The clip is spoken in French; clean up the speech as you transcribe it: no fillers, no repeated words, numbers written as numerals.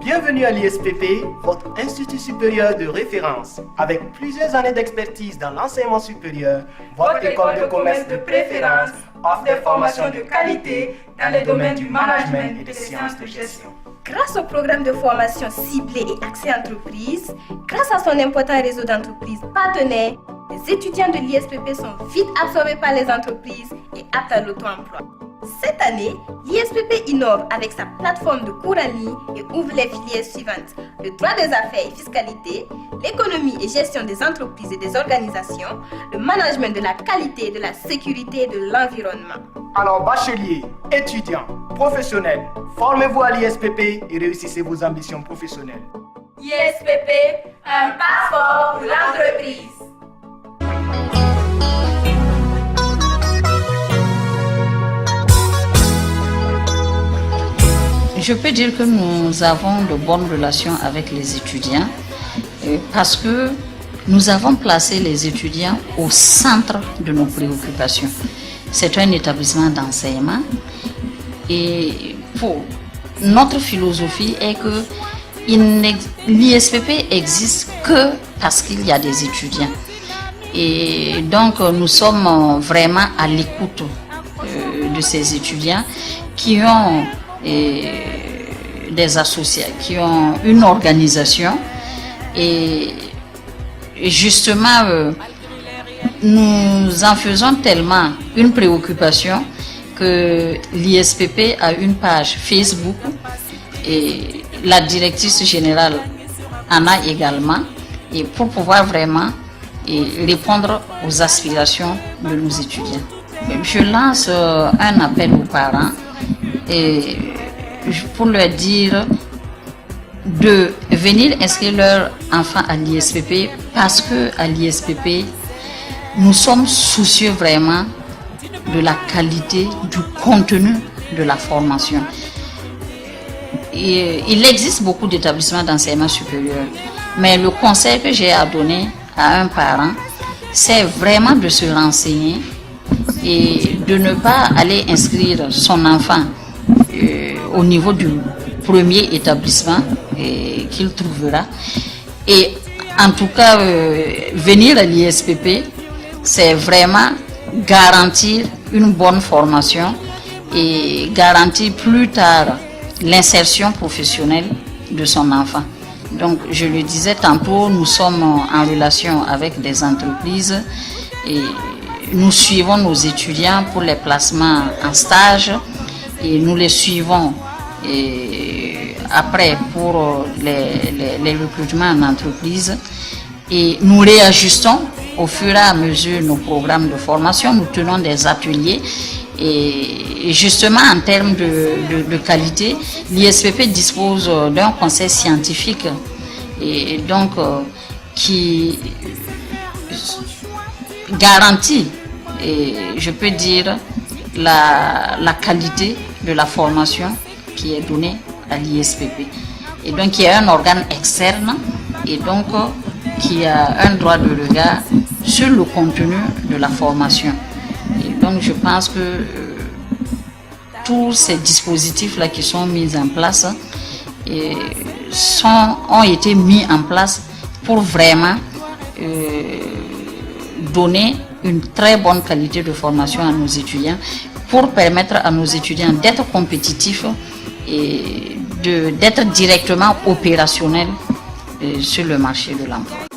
Bienvenue à l'ISPP, votre institut supérieur de référence. Avec plusieurs années d'expertise dans l'enseignement supérieur, votre école de commerce de préférence offre des formations de qualité dans les domaines du management et des sciences de gestion. Grâce au programme de formation ciblé et accès entreprise, grâce à son important réseau d'entreprises partenaires, les étudiants de l'ISPP sont vite absorbés par les entreprises et aptes à l'auto-emploi. Cette année, l'ISPP innove avec sa plateforme de cours en ligne et ouvre les filières suivantes: le droit des affaires et fiscalité, l'économie et gestion des entreprises et des organisations, le management de la qualité, de la sécurité et de l'environnement. Alors bacheliers, étudiants, professionnels, formez-vous à l'ISPP et réussissez vos ambitions professionnelles. ISPP, un passeport pour l'entreprise. Je peux dire que nous avons de bonnes relations avec les étudiants parce que nous avons placé les étudiants au centre de nos préoccupations. C'est un établissement d'enseignement et notre philosophie est que l'ISPP existe que parce qu'il y a des étudiants. Et donc nous sommes vraiment à l'écoute de ces étudiants qui ont des associations, qui ont une organisation et justement nous en faisons tellement une préoccupation que l'ISPP a une page Facebook et la directrice générale en a également, et pour pouvoir vraiment répondre aux aspirations de nos étudiants. Je lance un appel aux parents et pour leur dire de venir inscrire leurs enfants à l'ISPP parce que à l'ISPP, nous sommes soucieux vraiment de la qualité du contenu de la formation. Et il existe beaucoup d'établissements d'enseignement supérieur, mais le conseil que j'ai à donner à un parent, c'est vraiment de se renseigner et de ne pas aller inscrire son enfant au niveau du premier établissement qu'il trouvera. Et en tout cas, venir à l'ISPP, c'est vraiment garantir une bonne formation et garantir plus tard l'insertion professionnelle de son enfant. Donc, je le disais tantôt, nous sommes en relation avec des entreprises et nous suivons nos étudiants pour les placements en stage et nous les suivons après pour les recrutements en entreprise et nous réajustons au fur et à mesure nos programmes de formation. Nous tenons des ateliers et justement en termes de qualité, l'ISPP dispose d'un conseil scientifique et donc qui garantit, et je peux dire, la qualité de la formation qui est donnée à l'ISPP. Et donc il y a un organe externe et donc qui a un droit de regard sur le contenu de la formation. Et donc je pense que tous ces dispositifs-là qui sont mis en place ont été mis en place pour vraiment donner une très bonne qualité de formation à nos étudiants, pour permettre à nos étudiants d'être compétitifs et d'être directement opérationnels sur le marché de l'emploi.